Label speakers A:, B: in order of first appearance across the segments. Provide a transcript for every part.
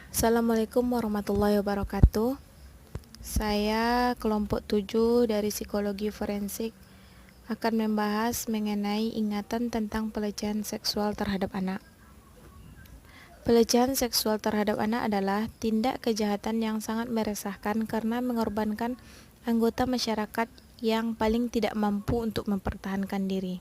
A: Assalamualaikum warahmatullahi wabarakatuh. Saya kelompok 7 dari psikologi forensik akan membahas mengenai ingatan tentang pelecehan seksual terhadap anak. Pelecehan seksual terhadap anak adalah tindak kejahatan yang sangat meresahkan karena mengorbankan anggota masyarakat yang paling tidak mampu untuk mempertahankan diri.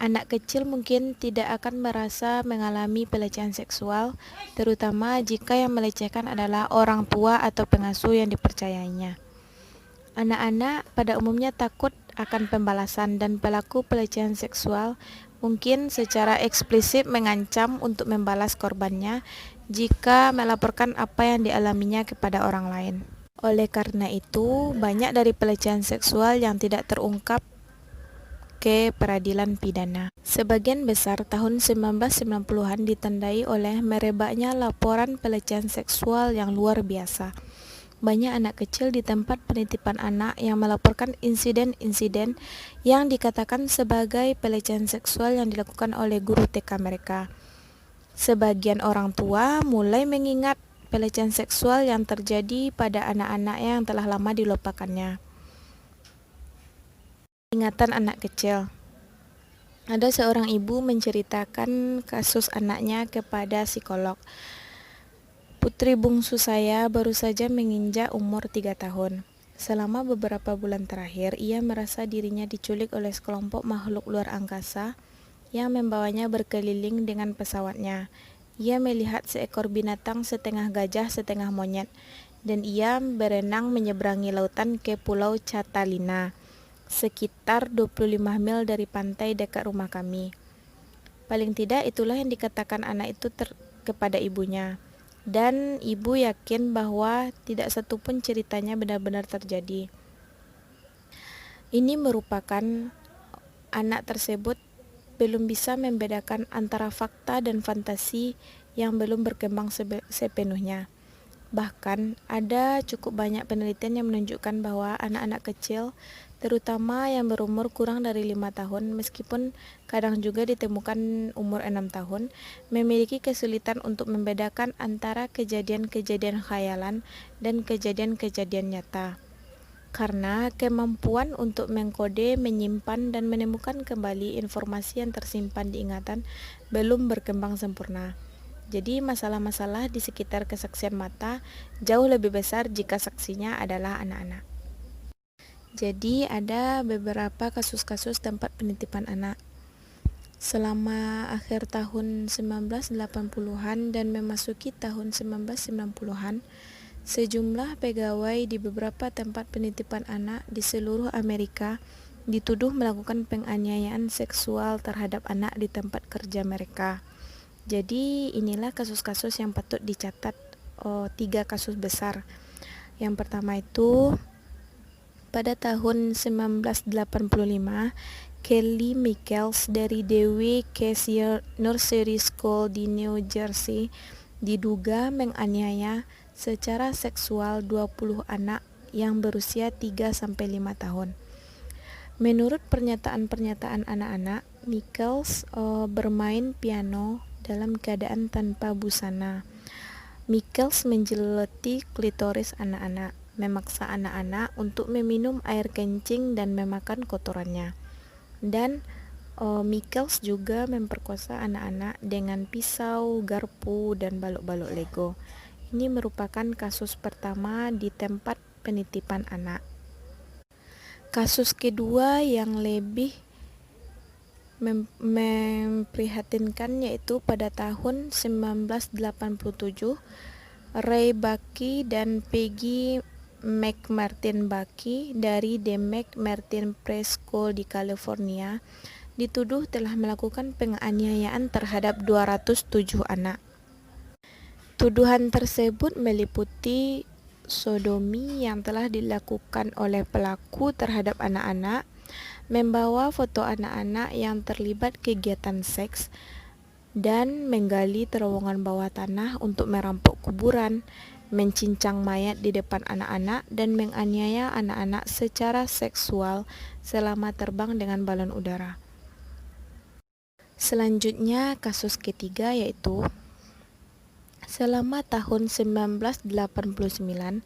A: Anak kecil mungkin tidak akan merasa mengalami pelecehan seksual, terutama jika yang melecehkan adalah orang tua atau pengasuh yang dipercayainya. Anak-anak pada umumnya takut akan pembalasan, dan pelaku pelecehan seksual mungkin secara eksplisit mengancam untuk membalas korbannya jika melaporkan apa yang dialaminya kepada orang lain. Oleh karena itu, banyak dari pelecehan seksual yang tidak terungkap ke peradilan pidana. Sebagian besar tahun 1990-an ditandai oleh merebaknya laporan pelecehan seksual yang luar biasa. Banyak anak kecil di tempat penitipan anak yang melaporkan insiden-insiden yang dikatakan sebagai pelecehan seksual yang dilakukan oleh guru TK mereka. Sebagian orang tua mulai mengingat pelecehan seksual yang terjadi pada anak-anak yang telah lama dilupakannya. Ingatan anak kecil. Ada seorang ibu menceritakan kasus anaknya kepada psikolog. Putri bungsu saya baru saja menginjak umur 3 tahun. Selama beberapa bulan terakhir, ia merasa dirinya diculik oleh sekelompok makhluk luar angkasa yang membawanya berkeliling dengan pesawatnya. Ia melihat seekor binatang setengah gajah setengah monyet, dan ia berenang menyeberangi lautan ke Pulau Catalina, sekitar 25 mil dari pantai dekat rumah kami. Paling tidak itulah yang dikatakan anak itu kepada ibunya. Dan ibu yakin bahwa tidak satu pun ceritanya benar-benar terjadi. Ini merupakan anak tersebut belum bisa membedakan antara fakta dan fantasi yang belum berkembang sepenuhnya. Bahkan, ada cukup banyak penelitian yang menunjukkan bahwa anak-anak kecil, terutama yang berumur kurang dari 5 tahun, meskipun kadang juga ditemukan umur 6 tahun, memiliki kesulitan untuk membedakan antara kejadian-kejadian khayalan dan kejadian-kejadian nyata. Karena kemampuan untuk mengkode, menyimpan, dan menemukan kembali informasi yang tersimpan di ingatan belum berkembang sempurna. Jadi masalah-masalah di sekitar kesaksian mata jauh lebih besar jika saksinya adalah anak-anak. Jadi ada beberapa kasus-kasus tempat penitipan anak. Selama akhir tahun 1980-an dan memasuki tahun 1990-an, sejumlah pegawai di beberapa tempat penitipan anak di seluruh Amerika dituduh melakukan penganiayaan seksual terhadap anak di tempat kerja mereka. Jadi inilah kasus-kasus yang patut dicatat, 3 kasus besar. Yang pertama itu pada tahun 1985, Kelly Michaels dari Dewey Casey Nursery School di New Jersey diduga menganiaya secara seksual 20 anak yang berusia 3-5 tahun. Menurut pernyataan-pernyataan anak-anak, Michaels bermain piano dalam keadaan tanpa busana. Michaels menjeloti klitoris anak-anak, memaksa anak-anak untuk meminum air kencing dan memakan kotorannya. Dan Michaels juga memperkosa anak-anak dengan pisau, garpu, dan balok-balok Lego. Ini merupakan kasus pertama di tempat penitipan anak. Kasus kedua yang lebih memprihatinkan yaitu pada tahun 1987, Ray Bucky dan Peggy McMartin Bucky dari The McMartin Preschool di California dituduh telah melakukan penganiayaan terhadap 207 anak. Tuduhan tersebut meliputi sodomi yang telah dilakukan oleh pelaku terhadap anak-anak, membawa foto anak-anak yang terlibat kegiatan seks, dan menggali terowongan bawah tanah untuk merampok kuburan, mencincang mayat di depan anak-anak, dan menganiaya anak-anak secara seksual selama terbang dengan balon udara. Selanjutnya, kasus ketiga yaitu Selama tahun 1989, 7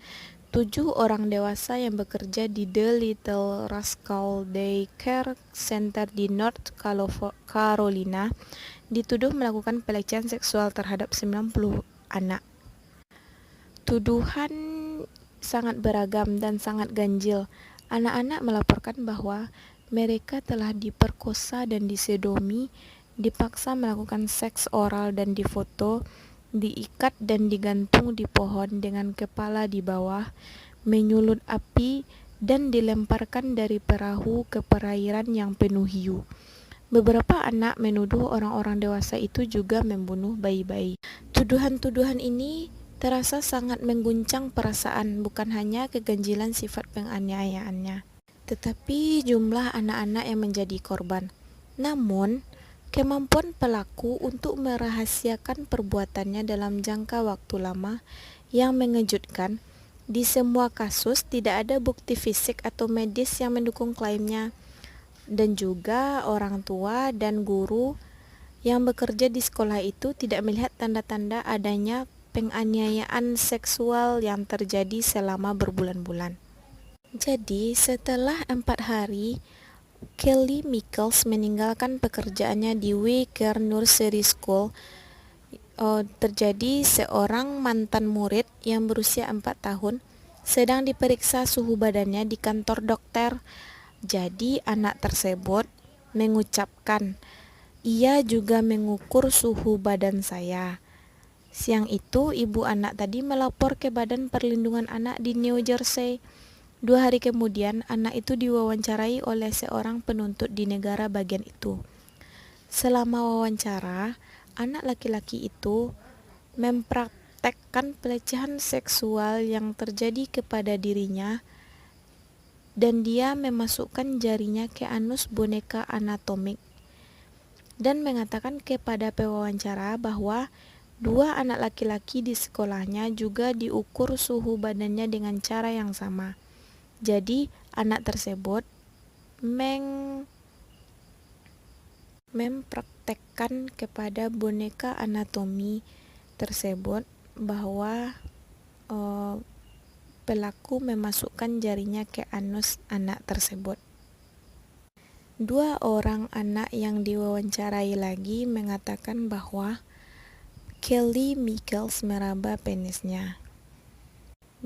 A: orang dewasa yang bekerja di The Little Rascal Daycare Center di North Carolina dituduh melakukan pelecehan seksual terhadap 90 anak. Tuduhan sangat beragam dan sangat ganjil. Anak-anak melaporkan bahwa mereka telah diperkosa dan disodomi, dipaksa melakukan seks oral dan difoto, diikat dan digantung di pohon dengan kepala di bawah, menyulut api, dan dilemparkan dari perahu ke perairan yang penuh hiu. Beberapa anak menuduh orang-orang dewasa itu juga membunuh bayi-bayi. Tuduhan-tuduhan ini terasa sangat mengguncang perasaan, bukan hanya keganjilan sifat penganiayaannya, tetapi jumlah anak-anak yang menjadi korban. Namun, kemampuan pelaku untuk merahasiakan perbuatannya dalam jangka waktu lama yang mengejutkan. Di semua kasus tidak ada bukti fisik atau medis yang mendukung klaimnya, dan juga orang tua dan guru yang bekerja di sekolah itu tidak melihat tanda-tanda adanya penganiayaan seksual yang terjadi selama berbulan-bulan. Jadi, setelah 4 hari, Kelly Michaels meninggalkan pekerjaannya di Waycare Nursery School. Terjadi seorang mantan murid yang berusia 4 tahun sedang diperiksa suhu badannya di kantor dokter. Jadi anak tersebut mengucapkan, "Ia juga mengukur suhu badan saya." Siang itu, ibu anak tadi melapor ke Badan Perlindungan Anak di New Jersey. 2 hari kemudian, anak itu diwawancarai oleh seorang penuntut di negara bagian itu. Selama wawancara, anak laki-laki itu mempraktekkan pelecehan seksual yang terjadi kepada dirinya, dan dia memasukkan jarinya ke anus boneka anatomik dan mengatakan kepada pewawancara bahwa 2 anak laki-laki di sekolahnya juga diukur suhu badannya dengan cara yang sama. Jadi, anak tersebut mempraktekkan kepada boneka anatomi tersebut bahwa pelaku memasukkan jarinya ke anus anak tersebut. 2 orang anak yang diwawancarai lagi mengatakan bahwa Kelly Michaels meraba penisnya.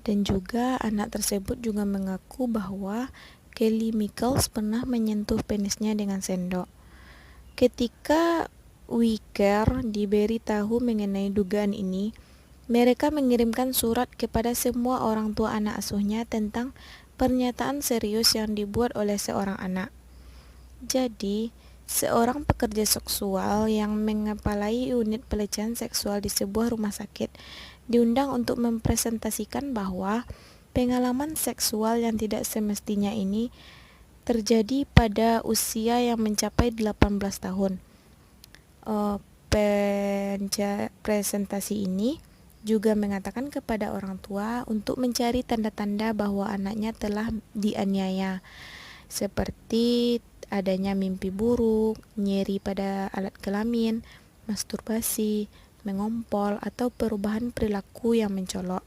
A: Dan juga anak tersebut juga mengaku bahwa Kelly Michaels pernah menyentuh penisnya dengan sendok. Ketika Waycare diberi tahu mengenai dugaan ini, mereka mengirimkan surat kepada semua orang tua anak asuhnya tentang pernyataan serius yang dibuat oleh seorang anak. Jadi, seorang pekerja seksual yang mengepalai unit pelecehan seksual di sebuah rumah sakit diundang untuk mempresentasikan bahwa pengalaman seksual yang tidak semestinya ini terjadi pada usia yang mencapai 18 tahun. Presentasi ini juga mengatakan kepada orang tua untuk mencari tanda-tanda bahwa anaknya telah dianiaya, seperti adanya mimpi buruk, nyeri pada alat kelamin, masturbasi, mengompol, atau perubahan perilaku yang mencolok.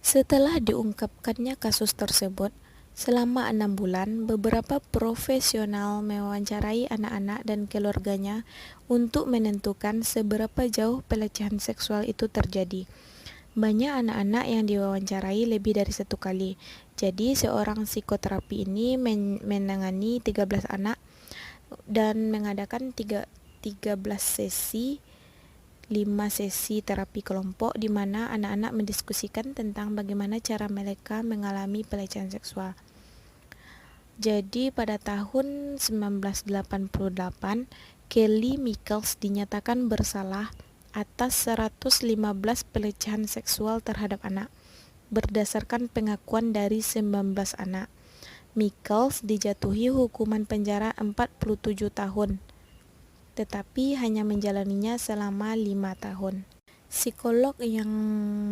A: Setelah diungkapkannya kasus tersebut, selama 6 bulan, beberapa profesional mewawancarai anak-anak dan keluarganya untuk menentukan seberapa jauh pelecehan seksual itu terjadi. Banyak anak-anak yang diwawancarai lebih dari 1 kali. Jadi, seorang psikoterapi ini menangani 13 anak dan mengadakan 13 sesi, 5 sesi terapi kelompok di mana anak-anak mendiskusikan tentang bagaimana cara mereka mengalami pelecehan seksual. Jadi pada tahun 1988, Kelly Michaels dinyatakan bersalah atas 115 pelecehan seksual terhadap anak, berdasarkan pengakuan dari 19 anak. Michaels dijatuhi hukuman penjara 47 tahun, tetapi hanya menjalaninya selama 5 tahun. Psikolog yang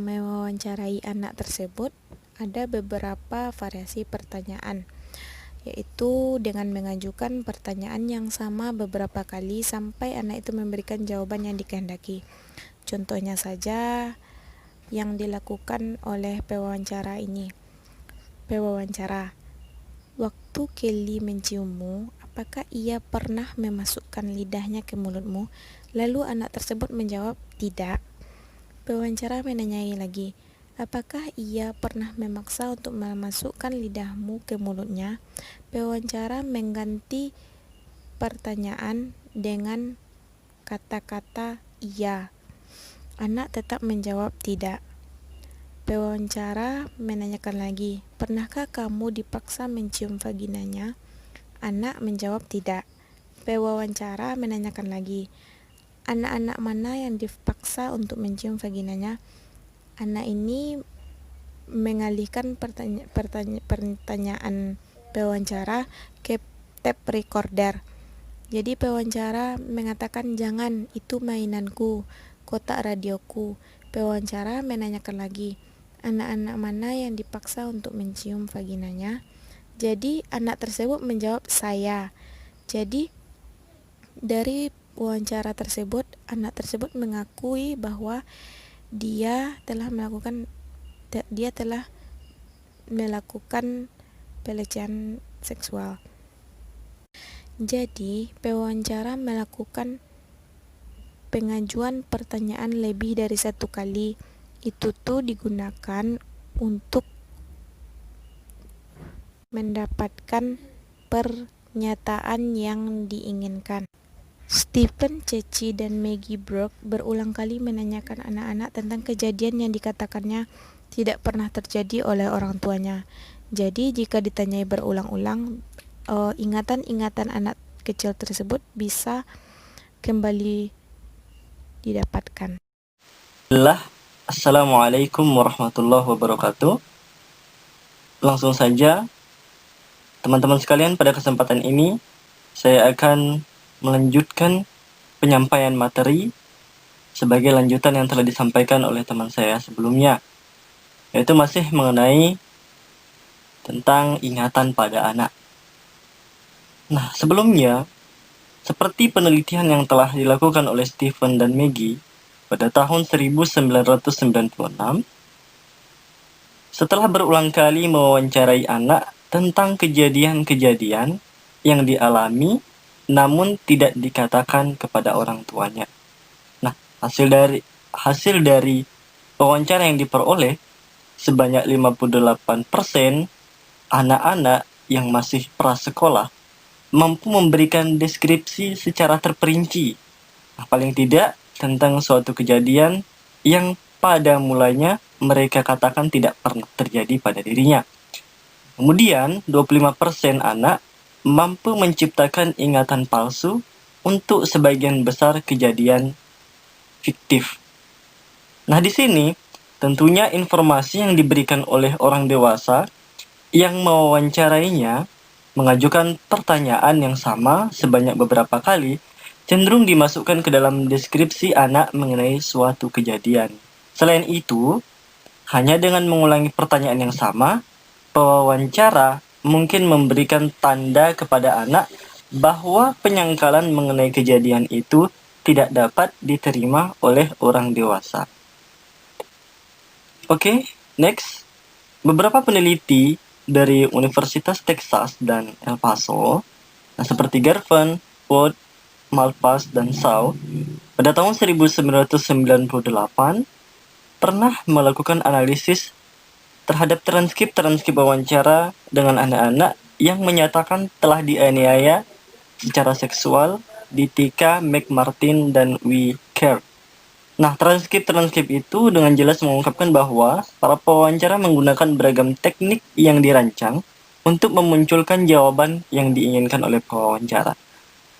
A: mewawancarai anak tersebut ada beberapa variasi pertanyaan, yaitu dengan mengajukan pertanyaan yang sama beberapa kali sampai anak itu memberikan jawaban yang dikehendaki. contohnya saja yang dilakukan oleh pewawancara ini. Pewawancara, waktu Kelly menciummu, apakah ia pernah memasukkan lidahnya ke mulutmu? Lalu anak tersebut menjawab, tidak. Pewawancara menanyai lagi, apakah ia pernah memaksa untuk memasukkan lidahmu ke mulutnya? Pewawancara mengganti pertanyaan dengan kata-kata iya. Anak tetap menjawab tidak. Pewawancara menanyakan lagi, pernahkah kamu dipaksa mencium vaginanya? Anak menjawab tidak. Pewawancara menanyakan lagi, anak-anak mana yang dipaksa untuk mencium vaginanya? Anak ini mengalihkan pertanyaan pewawancara ke tape recorder. Jadi pewawancara mengatakan, jangan, itu mainanku, kotak radioku. Pewawancara menanyakan lagi, anak-anak mana yang dipaksa untuk mencium vaginanya? Jadi anak tersebut menjawab saya. Jadi dari wawancara tersebut, anak tersebut mengakui bahwa dia telah melakukan pelecehan seksual. Jadi pewawancara melakukan pengajuan pertanyaan lebih dari satu kali. Itu tuh digunakan untuk mendapatkan pernyataan yang diinginkan. Stephen Ceci dan Maggie Brock berulang kali menanyakan anak-anak tentang kejadian yang dikatakannya tidak pernah terjadi oleh orang tuanya. Jadi jika ditanyai berulang-ulang, ingatan-ingatan anak kecil tersebut bisa kembali didapatkan.
B: Assalamualaikum warahmatullahi wabarakatuh. Langsung saja, teman-teman sekalian, pada kesempatan ini saya akan melanjutkan penyampaian materi sebagai lanjutan yang telah disampaikan oleh teman saya sebelumnya, yaitu masih mengenai tentang ingatan pada anak. Nah, sebelumnya, seperti penelitian yang telah dilakukan oleh Stephen dan Maggie pada tahun 1996, setelah berulang kali mewawancarai anak tentang kejadian-kejadian yang dialami namun tidak dikatakan kepada orang tuanya. Nah, hasil dari wawancara yang diperoleh, sebanyak 58% anak-anak yang masih prasekolah mampu memberikan deskripsi secara terperinci, paling tidak tentang suatu kejadian yang pada mulanya mereka katakan tidak pernah terjadi pada dirinya. Kemudian, 25% anak mampu menciptakan ingatan palsu untuk sebagian besar kejadian fiktif. Nah, di sini tentunya informasi yang diberikan oleh orang dewasa yang mewawancarainya mengajukan pertanyaan yang sama sebanyak beberapa kali cenderung dimasukkan ke dalam deskripsi anak mengenai suatu kejadian. Selain itu, hanya dengan mengulangi pertanyaan yang sama, pewawancara mungkin memberikan tanda kepada anak bahwa penyangkalan mengenai kejadian itu tidak dapat diterima oleh orang dewasa. Oke, next. Beberapa peneliti dari Universitas Texas dan El Paso, seperti Garvan, Wood, Malpass, dan Shaw, pada tahun 1998 pernah melakukan analisis terhadap transkrip wawancara dengan anak-anak yang menyatakan telah dianiaya secara seksual di Tika, McMartin, dan W. Kerr. Nah, transkrip itu dengan jelas mengungkapkan bahwa para pewawancara menggunakan beragam teknik yang dirancang untuk memunculkan jawaban yang diinginkan oleh pewawancara.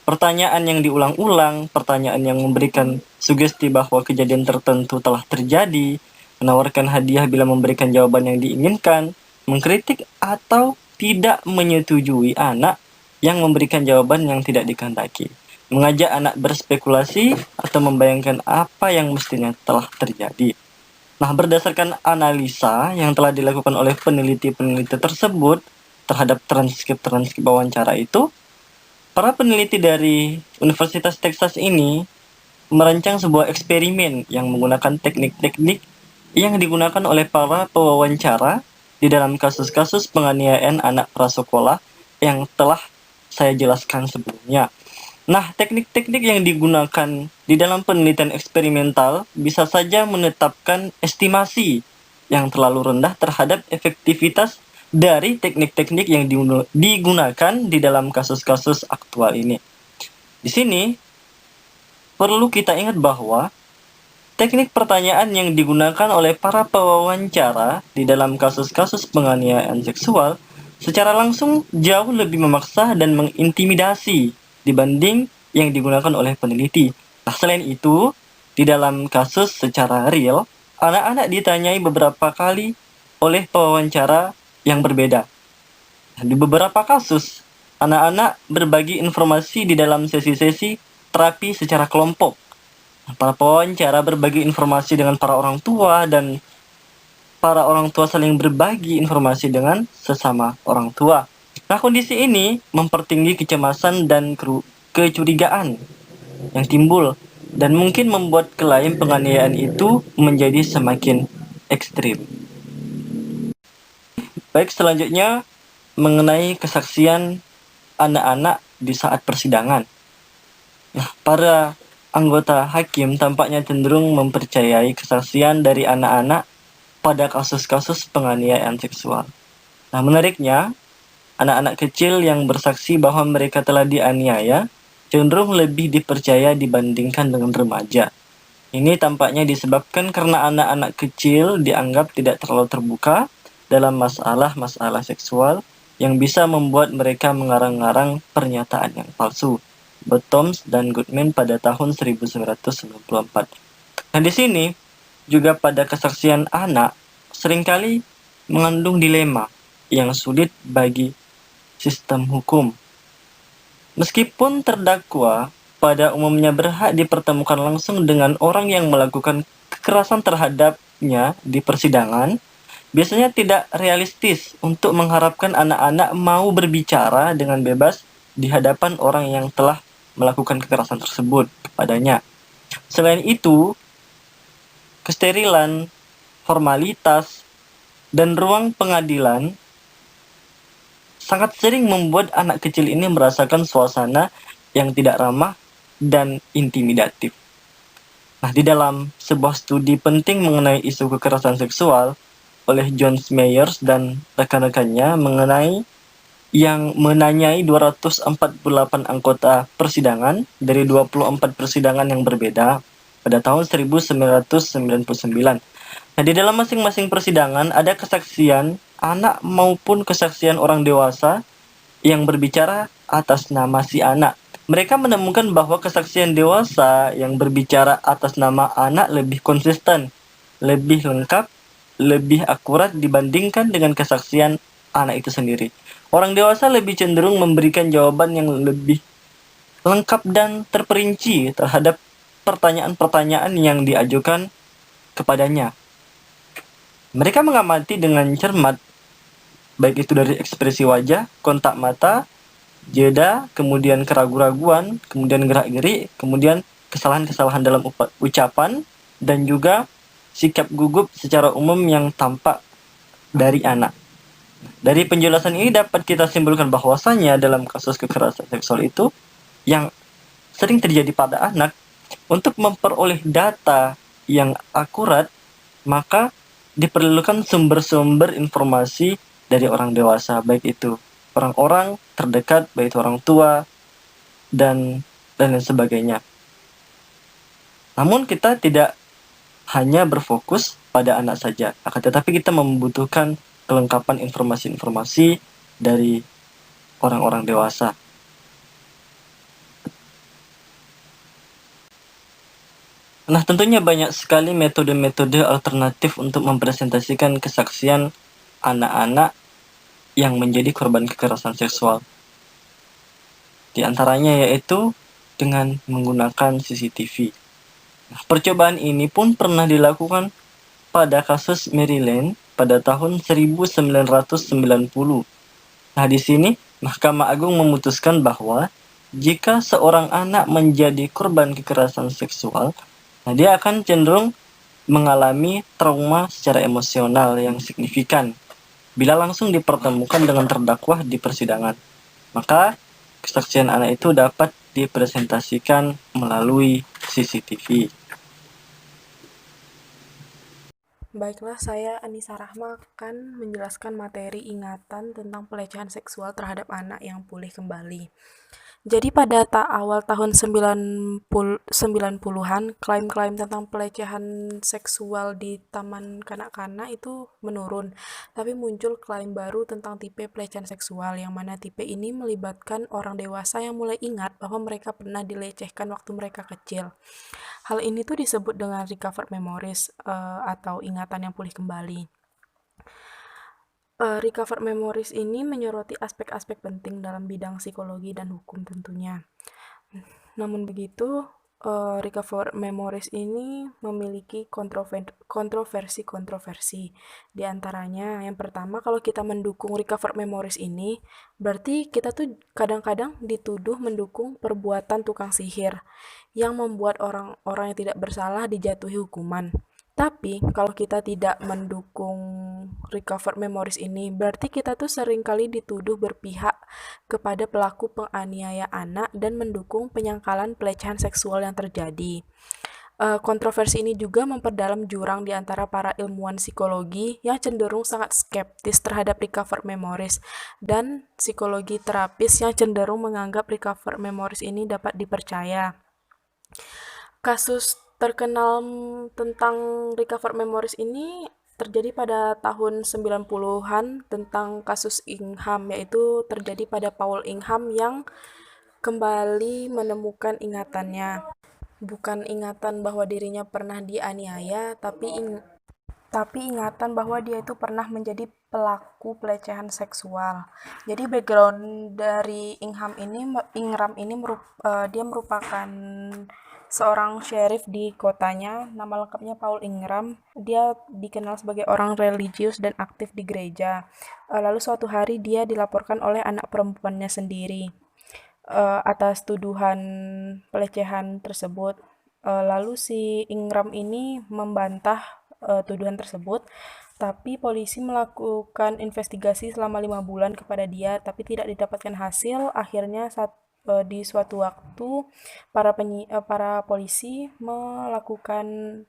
B: Pertanyaan yang diulang-ulang, pertanyaan yang memberikan sugesti bahwa kejadian tertentu telah terjadi, menawarkan hadiah bila memberikan jawaban yang diinginkan, mengkritik atau tidak menyetujui anak yang memberikan jawaban yang tidak dikehendaki, mengajak anak berspekulasi atau membayangkan apa yang mestinya telah terjadi. Nah, berdasarkan analisa yang telah dilakukan oleh peneliti-peneliti tersebut terhadap transkrip wawancara itu, para peneliti dari Universitas Texas ini merancang sebuah eksperimen yang menggunakan teknik-teknik yang digunakan oleh para pewawancara di dalam kasus-kasus penganiayaan anak prasekolah yang telah saya jelaskan sebelumnya. Nah, teknik-teknik yang digunakan di dalam penelitian eksperimental bisa saja menetapkan estimasi yang terlalu rendah terhadap efektivitas dari teknik-teknik yang digunakan di dalam kasus-kasus aktual ini. Di sini, perlu kita ingat bahwa teknik pertanyaan yang digunakan oleh para pewawancara di dalam kasus-kasus penganiayaan seksual secara langsung jauh lebih memaksa dan mengintimidasi dibanding yang digunakan oleh peneliti. Nah, selain itu, di dalam kasus secara real, anak-anak ditanyai beberapa kali oleh pewawancara yang berbeda. Di beberapa kasus, anak-anak berbagi informasi di dalam sesi-sesi terapi secara kelompok. Para pewawancara berbagi informasi dengan para orang tua dan para orang tua saling berbagi informasi dengan sesama orang tua. Nah, kondisi ini mempertinggi kecemasan dan kecurigaan yang timbul dan mungkin membuat klaim penganiayaan itu menjadi semakin ekstrim. Baik, selanjutnya mengenai kesaksian anak-anak di saat persidangan. Nah, para anggota hakim tampaknya cenderung mempercayai kesaksian dari anak-anak pada kasus-kasus penganiayaan seksual. Nah, menariknya, anak-anak kecil yang bersaksi bahwa mereka telah dianiaya cenderung lebih dipercaya dibandingkan dengan remaja. Ini tampaknya disebabkan karena anak-anak kecil dianggap tidak terlalu terbuka dalam masalah-masalah seksual yang bisa membuat mereka mengarang-arang pernyataan yang palsu. Bottoms dan Goodman pada tahun 1994. Nah, di sini juga pada kesaksian anak seringkali mengandung dilema yang sulit bagi sistem hukum. Meskipun terdakwa pada umumnya berhak dipertemukan langsung dengan orang yang melakukan kekerasan terhadapnya di persidangan, biasanya tidak realistis untuk mengharapkan anak-anak mau berbicara dengan bebas di hadapan orang yang telah melakukan kekerasan tersebut kepadanya. Selain itu, kesterilan, formalitas, dan ruang pengadilan sangat sering membuat anak kecil ini merasakan suasana yang tidak ramah dan intimidatif. Nah, di dalam sebuah studi penting mengenai isu kekerasan seksual oleh John Myers dan rekan-rekannya yang menanyai 248 anggota persidangan dari 24 persidangan yang berbeda pada tahun 1999. Nah, di dalam masing-masing persidangan ada kesaksian anak maupun kesaksian orang dewasa yang berbicara atas nama si anak. Mereka menemukan bahwa kesaksian dewasa yang berbicara atas nama anak lebih konsisten, lebih lengkap, lebih akurat dibandingkan dengan kesaksian anak itu sendiri. Orang dewasa lebih cenderung memberikan jawaban yang lebih lengkap dan terperinci terhadap pertanyaan-pertanyaan yang diajukan kepadanya. Mereka mengamati dengan cermat, baik itu dari ekspresi wajah, kontak mata, jeda, kemudian keraguan-raguan, kemudian gerak-gerik, kemudian kesalahan-kesalahan dalam ucapan, dan juga sikap gugup secara umum yang tampak dari anak. Dari penjelasan ini dapat kita simpulkan bahwasanya dalam kasus kekerasan seksual itu yang sering terjadi pada anak, untuk memperoleh data yang akurat, maka diperlukan sumber-sumber informasi dari orang dewasa, baik itu orang-orang terdekat, baik itu orang tua, dan lain sebagainya. Namun kita tidak hanya berfokus pada anak saja, akan tetapi kita membutuhkan kelengkapan informasi-informasi dari orang-orang dewasa. Nah, tentunya banyak sekali metode-metode alternatif untuk mempresentasikan kesaksian anak-anak yang menjadi korban kekerasan seksual. Di antaranya yaitu dengan menggunakan CCTV. Nah, percobaan ini pun pernah dilakukan pada kasus Maryland pada tahun 1990. Nah, di sini Mahkamah Agung memutuskan bahwa jika seorang anak menjadi korban kekerasan seksual, nah dia akan cenderung mengalami trauma secara emosional yang signifikan bila langsung dipertemukan dengan terdakwa di persidangan. Maka kesaksian anak itu dapat dipresentasikan melalui CCTV.
A: Baiklah, saya Anissa Rahma akan menjelaskan materi ingatan tentang pelecehan seksual terhadap anak yang pulih kembali. Jadi pada awal tahun 90-an, klaim-klaim tentang pelecehan seksual di taman kanak-kanak itu menurun. Tapi muncul klaim baru tentang tipe pelecehan seksual, yang mana tipe ini melibatkan orang dewasa yang mulai ingat bahwa mereka pernah dilecehkan waktu mereka kecil. Hal ini tuh disebut dengan recovered memories atau ingatan yang pulih kembali. Recovered memories ini menyoroti aspek-aspek penting dalam bidang psikologi dan hukum tentunya. Namun begitu, recovered memories ini memiliki kontroversi-kontroversi. Di antaranya, yang pertama, kalau kita mendukung recovered memories ini, berarti kita tuh kadang-kadang dituduh mendukung perbuatan tukang sihir yang membuat orang-orang yang tidak bersalah dijatuhi hukuman. Tapi kalau kita tidak mendukung recovered memories ini, berarti kita tuh seringkali dituduh berpihak kepada pelaku penganiaya anak dan mendukung penyangkalan pelecehan seksual yang terjadi. Kontroversi ini juga memperdalam jurang di antara para ilmuwan psikologi yang cenderung sangat skeptis terhadap recovered memories dan psikologi terapis yang cenderung menganggap recovered memories ini dapat dipercaya. Kasus terkenal tentang recovered memories ini terjadi pada tahun 90-an tentang kasus Ingham, yaitu terjadi pada Paul Ingham yang kembali menemukan ingatannya. Bukan ingatan bahwa dirinya pernah dianiaya, tapi ingatan bahwa dia itu pernah menjadi pelaku pelecehan seksual. Jadi background dari Ingram ini dia merupakan seorang sheriff di kotanya. Nama lengkapnya Paul Ingram. Dia dikenal sebagai orang religius dan aktif di gereja. Lalu suatu hari dia dilaporkan oleh anak perempuannya sendiri atas tuduhan pelecehan tersebut. Lalu si Ingram ini membantah tuduhan tersebut, tapi polisi melakukan investigasi selama 5 bulan kepada dia, tapi tidak didapatkan hasil. Akhirnya di suatu waktu para polisi melakukan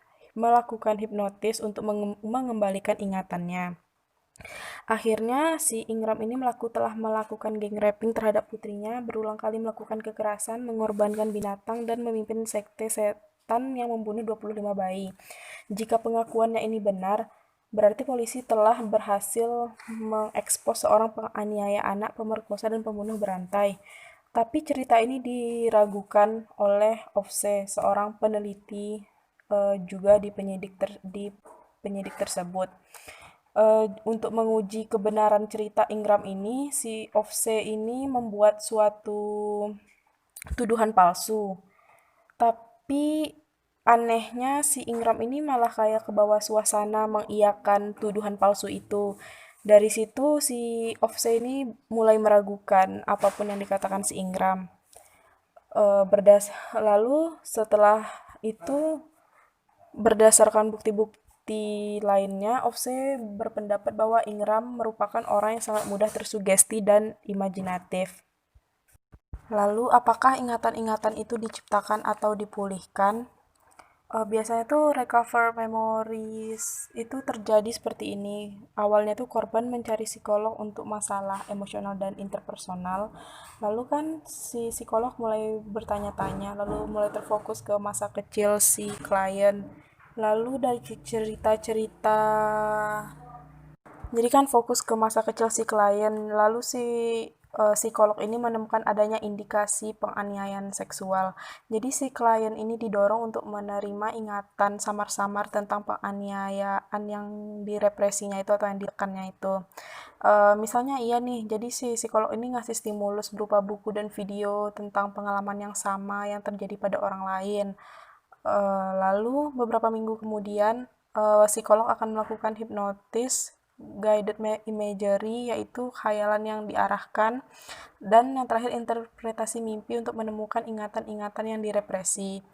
A: hipnotis untuk mengembalikan ingatannya. Akhirnya si Ingram ini telah melakukan gang raping terhadap putrinya, berulang kali melakukan kekerasan, mengorbankan binatang, dan memimpin sekte setan yang membunuh 25 bayi. Jika pengakuannya ini benar, berarti polisi telah berhasil mengekspos seorang penganiaya anak, pemerkosa, dan pembunuh berantai. Tapi cerita ini diragukan oleh Ofse, seorang peneliti juga di penyidik tersebut. Untuk menguji kebenaran cerita Ingram ini, si Ofse ini membuat suatu tuduhan palsu. Tapi anehnya si Ingram ini malah kayak ke bawah suasana mengiyakan tuduhan palsu itu. Dari situ si Ofse ini mulai meragukan apapun yang dikatakan si Ingram. Lalu setelah itu berdasarkan bukti-bukti lainnya, Ofse berpendapat bahwa Ingram merupakan orang yang sangat mudah tersugesti dan imajinatif. Lalu, apakah ingatan-ingatan itu diciptakan atau dipulihkan? Biasanya tuh recover memories itu terjadi seperti ini. Awalnya tuh korban mencari psikolog untuk masalah emosional dan interpersonal. Lalu kan si psikolog mulai bertanya-tanya, lalu mulai terfokus ke masa kecil si klien. Lalu dari cerita-cerita, jadi kan fokus ke masa kecil si klien. Lalu si psikolog ini menemukan adanya indikasi penganiayaan seksual. Jadi si klien ini didorong untuk menerima ingatan samar-samar tentang penganiayaan yang direpresinya itu atau yang ditekannya itu. Misalnya iya nih, jadi si psikolog ini ngasih stimulus berupa buku dan video tentang pengalaman yang sama yang terjadi pada orang lain. Lalu beberapa minggu kemudian psikolog akan melakukan hipnotis
C: guided imagery, yaitu khayalan yang diarahkan, dan yang terakhir interpretasi mimpi untuk menemukan ingatan-ingatan yang direpresi.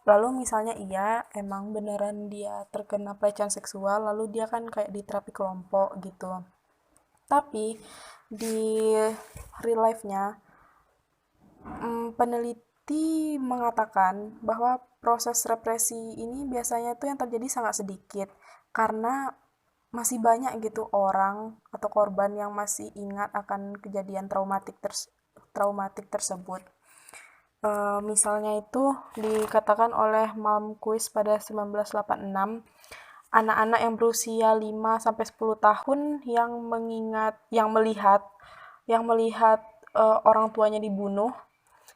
C: Lalu misalnya iya emang beneran dia terkena pelecehan seksual, lalu dia kan kayak di terapi kelompok gitu. Tapi di real life-nya, peneliti mengatakan bahwa proses represi ini biasanya tuh yang terjadi sangat sedikit karena masih banyak gitu orang atau korban yang masih ingat akan kejadian traumatik tersebut. Misalnya itu dikatakan oleh Malmquist pada 1986, anak-anak yang berusia 5 sampai 10 tahun yang melihat orang tuanya dibunuh,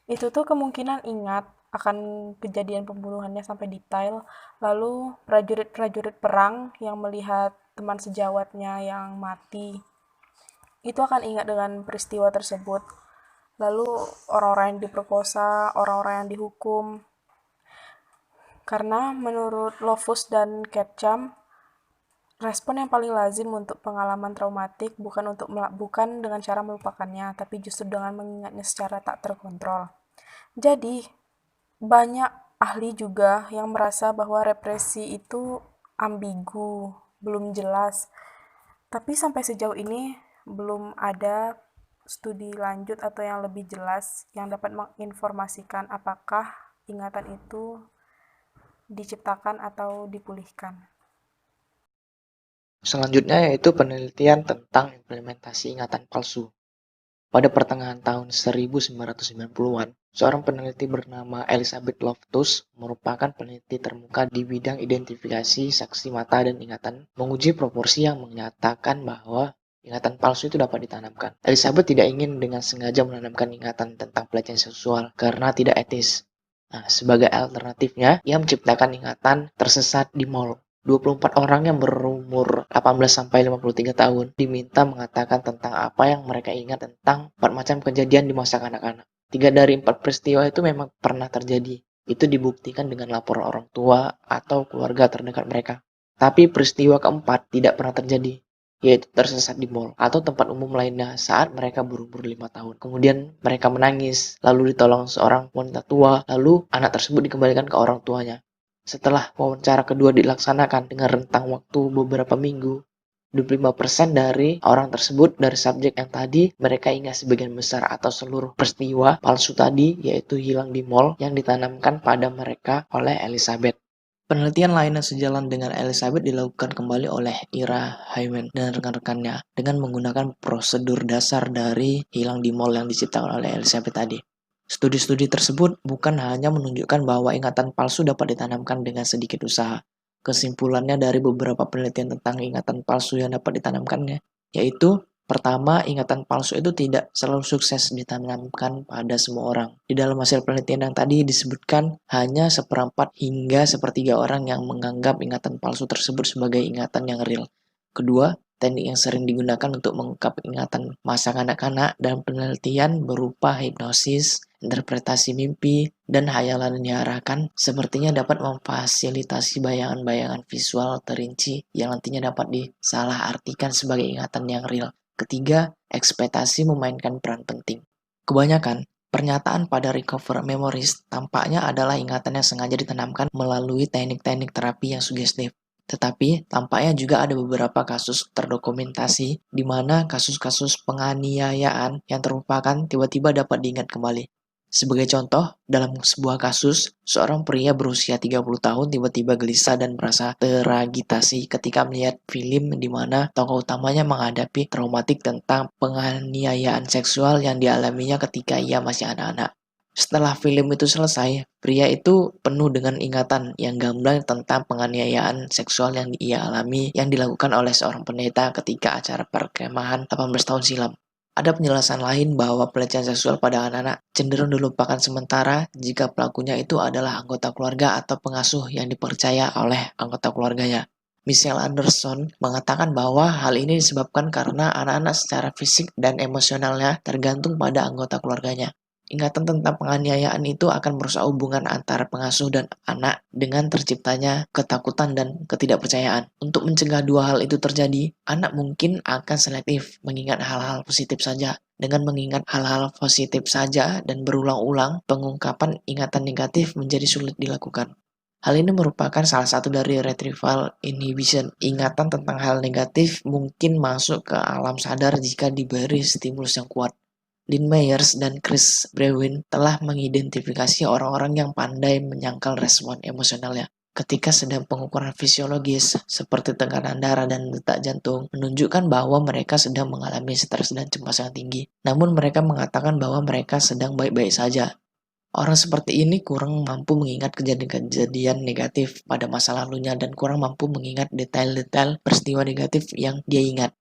C: itu tuh kemungkinan ingat akan kejadian pembunuhannya sampai detail. Lalu prajurit-prajurit perang yang melihat teman sejawatnya yang mati, itu akan ingat dengan peristiwa tersebut. Lalu orang-orang yang diperkosa, orang-orang yang dihukum. Karena menurut Lovus dan Ketchum, respon yang paling lazim untuk pengalaman traumatik bukan dengan cara melupakannya, tapi justru dengan mengingatnya secara tak terkontrol. Jadi, banyak ahli juga yang merasa bahwa represi itu ambigu, belum jelas. Tapi sampai sejauh ini belum ada studi lanjut atau yang lebih jelas yang dapat menginformasikan apakah ingatan itu diciptakan atau dipulihkan.
D: Selanjutnya yaitu penelitian tentang implementasi ingatan palsu. Pada pertengahan tahun 1990-an, seorang peneliti bernama Elizabeth Loftus merupakan peneliti termuka di bidang identifikasi saksi mata dan ingatan, menguji proporsi yang menyatakan bahwa ingatan palsu itu dapat ditanamkan. Elizabeth tidak ingin dengan sengaja menanamkan ingatan tentang pelecehan seksual karena tidak etis. Nah, sebagai alternatifnya, ia menciptakan ingatan tersesat di mall. 24 orang yang berumur 18-53 tahun diminta mengatakan tentang apa yang mereka ingat tentang 4 macam kejadian di masa kanak-kanak. 3 dari 4 peristiwa itu memang pernah terjadi. Itu dibuktikan dengan laporan orang tua atau keluarga terdekat mereka. Tapi peristiwa keempat tidak pernah terjadi, yaitu tersesat di mall atau tempat umum lainnya saat mereka berumur 5 tahun. Kemudian mereka menangis, lalu ditolong seorang wanita tua, lalu anak tersebut dikembalikan ke orang tuanya. Setelah wawancara kedua dilaksanakan dengan rentang waktu beberapa minggu, 25% dari orang tersebut dari subjek yang tadi mereka ingat sebagian besar atau seluruh peristiwa palsu tadi, yaitu hilang di mall yang ditanamkan pada mereka oleh Elizabeth. Penelitian lain yang sejalan dengan Elizabeth dilakukan kembali oleh Ira Hyman dan rekan-rekannya dengan menggunakan prosedur dasar dari hilang di mall yang diciptakan oleh Elizabeth tadi. Studi-studi tersebut bukan hanya menunjukkan bahwa ingatan palsu dapat ditanamkan dengan sedikit usaha. Kesimpulannya dari beberapa penelitian tentang ingatan palsu yang dapat ditanamkannya, yaitu pertama, ingatan palsu itu tidak selalu sukses ditanamkan pada semua orang. Di dalam hasil penelitian yang tadi disebutkan, hanya seperempat hingga sepertiga orang yang menganggap ingatan palsu tersebut sebagai ingatan yang real. Kedua, teknik yang sering digunakan untuk mengungkap ingatan masa kanak-kanak dan penelitian berupa hipnosis, interpretasi mimpi, dan hayalan yang diarahkan sepertinya dapat memfasilitasi bayangan-bayangan visual terinci yang nantinya dapat disalahartikan sebagai ingatan yang real. Ketiga, ekspektasi memainkan peran penting. Kebanyakan pernyataan pada recover memories tampaknya adalah ingatan yang sengaja ditanamkan melalui teknik-teknik terapi yang sugestif. Tetapi tampaknya juga ada beberapa kasus terdokumentasi di mana kasus-kasus penganiayaan yang terlupakan tiba-tiba dapat diingat kembali. Sebagai contoh, dalam sebuah kasus, seorang pria berusia 30 tahun tiba-tiba gelisah dan merasa teragitasi ketika melihat film di mana tokoh utamanya menghadapi traumatik tentang penganiayaan seksual yang dialaminya ketika ia masih anak-anak. Setelah film itu selesai, pria itu penuh dengan ingatan yang gamblang tentang penganiayaan seksual yang ia alami yang dilakukan oleh seorang pendeta ketika acara perkemahan 18 tahun silam. Ada penjelasan lain bahwa pelecehan seksual pada anak-anak cenderung dilupakan sementara jika pelakunya itu adalah anggota keluarga atau pengasuh yang dipercaya oleh anggota keluarganya. Michelle Anderson mengatakan bahwa hal ini disebabkan karena anak-anak secara fisik dan emosionalnya tergantung pada anggota keluarganya. Ingatan tentang penganiayaan itu akan merusak hubungan antara pengasuh dan anak dengan terciptanya ketakutan dan ketidakpercayaan. Untuk mencegah dua hal itu terjadi, anak mungkin akan selektif mengingat hal-hal positif saja. Dengan mengingat hal-hal positif saja dan berulang-ulang, pengungkapan ingatan negatif menjadi sulit dilakukan. Hal ini merupakan salah satu dari retrieval inhibition. Ingatan tentang hal negatif mungkin masuk ke alam sadar jika diberi stimulus yang kuat. Lynn Myers dan Chris Brewin telah mengidentifikasi orang-orang yang pandai menyangkal respon emosionalnya. Ketika sedang pengukuran fisiologis seperti tekanan darah dan detak jantung menunjukkan bahwa mereka sedang mengalami stres dan cemas yang tinggi. Namun mereka mengatakan bahwa mereka sedang baik-baik saja. Orang seperti ini kurang mampu mengingat kejadian-kejadian negatif pada masa lalunya dan kurang mampu mengingat detail-detail peristiwa negatif yang dia ingat.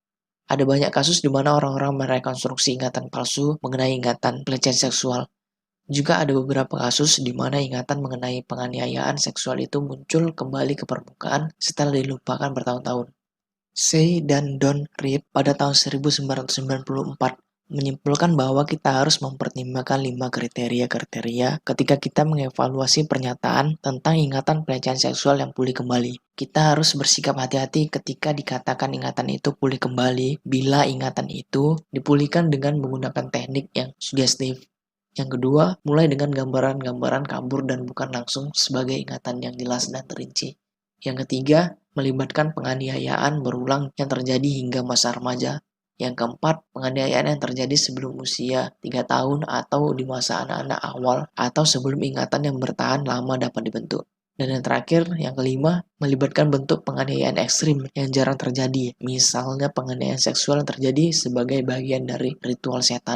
D: Ada banyak kasus di mana orang-orang merekonstruksi ingatan palsu mengenai ingatan pelecehan seksual. Juga ada beberapa kasus di mana ingatan mengenai penganiayaan seksual itu muncul kembali ke permukaan setelah dilupakan bertahun-tahun. Say dan Don Reed pada tahun 1994 menyimpulkan bahwa kita harus mempertimbangkan 5 kriteria ketika kita mengevaluasi pernyataan tentang ingatan pelecehan seksual yang pulih kembali. Kita harus bersikap hati-hati ketika dikatakan ingatan itu pulih kembali bila ingatan itu dipulihkan dengan menggunakan teknik yang sugestif. Yang kedua, mulai dengan gambaran-gambaran kabur dan bukan langsung sebagai ingatan yang jelas dan terinci. Yang ketiga, melibatkan penganiayaan berulang yang terjadi hingga masa remaja. Yang keempat, penganiayaan yang terjadi sebelum usia 3 tahun atau di masa anak-anak awal atau sebelum ingatan yang bertahan lama dapat dibentuk. Dan yang terakhir, yang kelima, melibatkan bentuk penganiayaan ekstrim yang jarang terjadi, misalnya penganiayaan seksual yang terjadi sebagai bagian dari ritual setan.